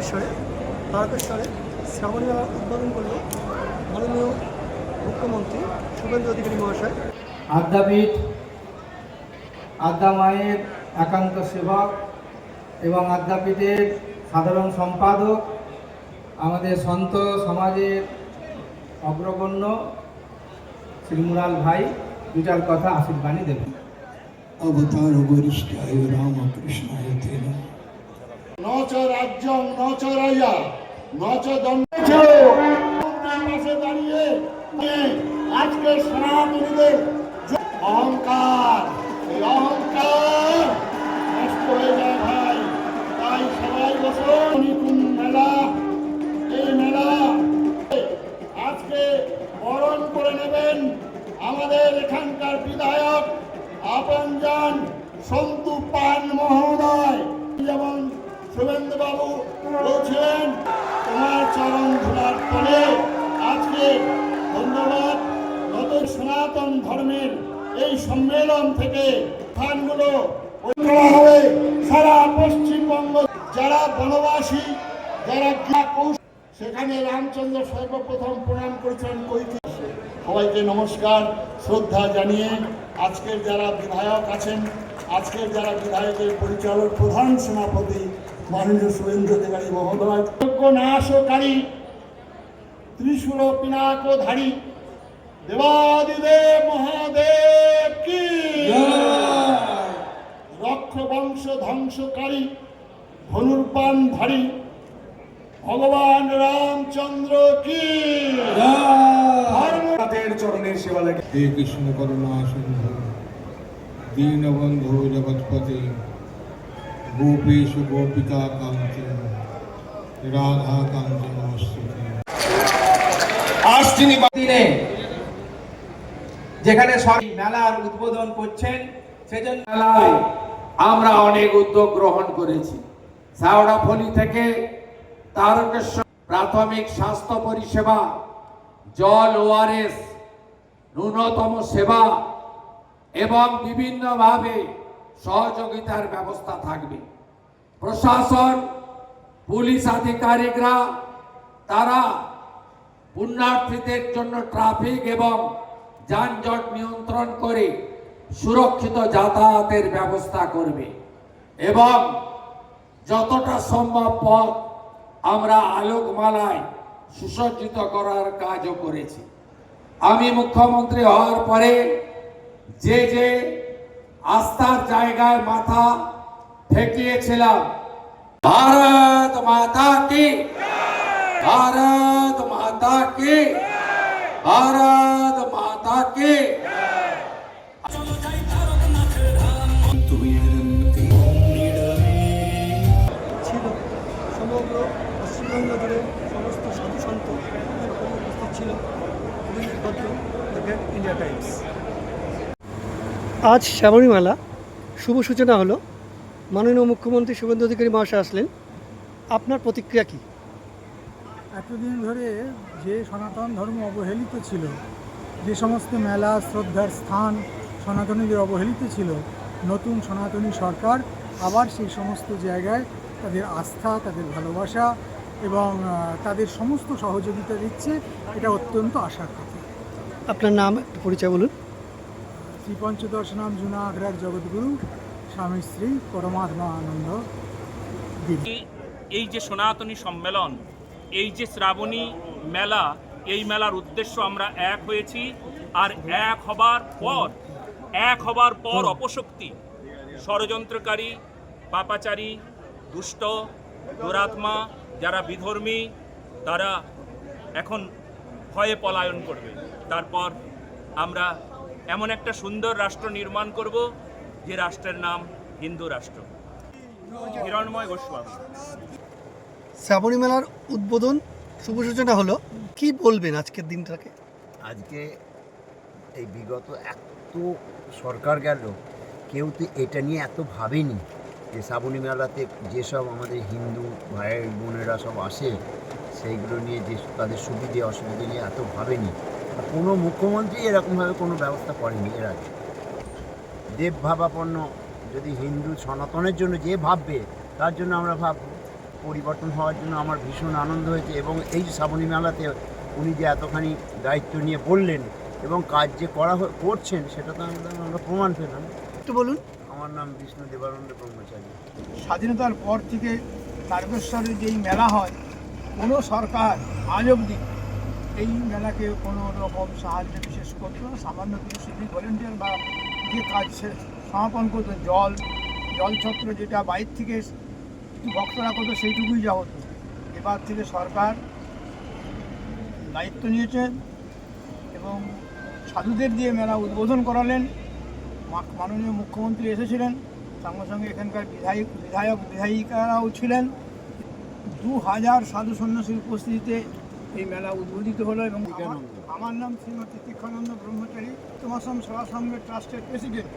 তারকেশ্বরে শ্রাবণী মেলা উদ্বোধন করল মাননীয় মুখ্যমন্ত্রী শুভেন্দু অধিকারী মহাশয়। আদ্যাপীঠ আদ্যা মায়ের একান্ত সেবক এবং আদ্যাপীঠের সাধারণ সম্পাদক আমাদের সন্ত সমাজের অগ্রগণ্য শ্রীমুরাল ভাই দু চার কথা আশীর্বাণী দেবেন। অবতার বরিষ্ঠায় রামকৃষ্ণায় তেন ন চ রাজ্যং ন চ রাজা ন চ দণ্ড পাশে দাঁড়িয়ে আজকে সনাতনীদের অহংকার, এই অহংকার নষ্ট হয়ে যায় ভাই। তাই সবাই বসুন মেলা, এই মেলা আজকে বরণ করে নেবেন আমাদের এখানকার বিধায়ক আপনজন সন্তু পান মহোদয়। যেমন শুভেন্দু বাবু বলছেন তোমার চরণ ধুলার তলে আজকে ধন্যবাদ। নতুন সনাতন ধর্মের এই সম্মেলন থেকে স্থানগুলো হবে সারা পশ্চিমবঙ্গ। যারা বনবাসী, যারা সেখানে রামচন্দ্র সর্বপ্রথম প্রণাম করেছেন কৈকে। সবাইকে নমস্কার, শ্রদ্ধা জানিয়ে আজকের যারা বিধায়ক আছেন, আজকের যারা বিধায়কের পরিচালক প্রধান সেনাপতি মাননীয় শুভেন্দু অধিকারী মহোদয়, নাশকারী ত্রিশূল পিনাকধারী দেবাদিদেব মহাদেব কি, রক্ষ বংশ ধ্বংসকারী ধনুর্বাণধারী ভগবান রামচন্দ্র কি, ধর্মের চরণের সেবা লাগে। হে কৃষ্ণ করুণা সিন্ধু দীনবন্ধু জগৎপতি গোপীশ গোপিকা কান্তি রাধা কান্তি নমস্তুতে। আজ তিনি দিনে যেখানে মেলার উদ্বোধন করছেন, সেজন্য মেলায় আমরা অনেক উদ্যোগ গ্রহণ করেছি। শেওড়াফুলি থেকে তারকেশ্বর প্রাথমিক স্বাস্থ্য পরিষেবা, জল, ওআরএস, ন্যূনতম সেবা এবং বিভিন্নভাবে সহযোগিতার ব্যবস্থা থাকবে। প্রশাসন, পুলিশ আধিকারিকরা তারা পুণ্যার্থীদের জন্য ট্রাফিক এবং যানজট নিয়ন্ত্রণ করে সুরক্ষিত যাতায়াতের ব্যবস্থা করবে এবং যতটা সম্ভব পথ আমরা আলোকমালায় সুসজ্জিত করার কাজও করেছি। আমি মুখ্যমন্ত্রী হওয়ার পরে যে যে আস্থার জায়গায় মাথা ঠেকিয়েছিলাম, ভারত মাতা কি, ভারত মাতা কি, ভারত মাতা কি। ছিল সমগ্র পশ্চিমবঙ্গ জুড়ে সমস্ত সাধু সন্ত উপস্থিত ছিল। India Times. আজ শ্রাবণী মেলা শুভ সূচনা হলো, মাননীয় মুখ্যমন্ত্রী শুভেন্দু অধিকারী মহাশয় আসলেন। আপনার প্রতিক্রিয়া কী? এতদিন ধরে যে সনাতন ধর্ম অবহেলিত ছিল, যে সমস্ত মেলা শ্রদ্ধার স্থান সনাতনীদের অবহেলিত ছিল, নতুন সনাতনী সরকার আবার সেই সমস্ত জায়গায় তাদের আস্থা, তাদের ভালোবাসা এবং তাদের সমস্ত সহযোগিতা দিচ্ছে। এটা অত্যন্ত আশার কথা। আপনার নাম একটু পরিচয় বলুন। শ্রী পঞ্চদর্শনাম জুনা আগ্রার জগৎগুরু স্বামী শ্রী পরমাত্মা আনন্দ গিরি। এই যে সনাতনী সম্মেলন, এই যে শ্রাবণী মেলা, এই মেলার উদ্দেশ্য আমরা এক হয়েছি। আর এক হবার পর অপশক্তি, ষড়যন্ত্রকারী, পাপাচারী, দুষ্ট, দুরাত্মা, যারা বিধর্মী, তারা এখন ভয়ে পলায়ন করবে। তারপর আমরা এমন একটা সুন্দর রাষ্ট্র নির্মাণ করব যে রাষ্ট্রের নাম হিন্দু রাষ্ট্র। হিরণময় গোস্বামী। শ্রাবণী মেলার উদ্বোধন শুভ সূচনা হলো, কি বলবেন আজকের দিনটাকে? আজকে এই বিগত এত সরকার গেল, কেউ তো এটা নিয়ে এত ভাবেনি যে শ্রাবণী মেলাতে যেসব আমাদের হিন্দু ভাই বোনেরা সব আসে, সেইগুলো নিয়ে যে তাদের সুবিধে অসুবিধে নিয়ে এত ভাবেনি। কোনো মুখ্যমন্ত্রী এরকমভাবে কোনো ব্যবস্থা করেনি এর আগে। দেবভাবাপন্ন যদি হিন্দু সনাতনের জন্য যে ভাববে, তার জন্য আমরা ভাবব। পরিবর্তন হওয়ার জন্য আমার ভীষণ আনন্দ হয়েছে। এবং এই যে শ্রাবণী মেলাতে উনি যে এতখানি দায়িত্ব নিয়ে বললেন এবং কাজ যে করছেন সেটা তো আমরা প্রমাণ পেলাম। একটু বলুন। আমার নাম বিষ্ণু দেবানন্দ ব্রহ্মচারী। স্বাধীনতার পর থেকে তারকেশ্বরে যেই মেলা হয়, কোনো সরকার আজ অবধি এই মেলাকে কোনো রকম সাহায্য বিশেষ করতো না। সামান্য কিছু সিভিক ভলেন্টিয়ার বা যে কাজ সমাপন করতো, জলছত্র যেটা বাইরে থেকে ভক্তরা করতো সেইটুকুই যা হতো। এবার থেকে সরকার দায়িত্ব নিয়েছেন এবং সাধুদের দিয়ে মেলা উদ্বোধন করালেন। মাননীয় মুখ্যমন্ত্রী এসেছিলেন, সঙ্গে সঙ্গে এখানকার বিধায়িকারাও ছিলেন। 2000 সাধু সন্ন্যাসীর উপস্থিতিতে এই মেলা উদ্বোধিত হলো। এবং আমার নাম শ্রীমতী তীক্ষানন্দ ব্রহ্মচারী, তোমাসম সেবা সংঘের ট্রাস্টের প্রেসিডেন্ট।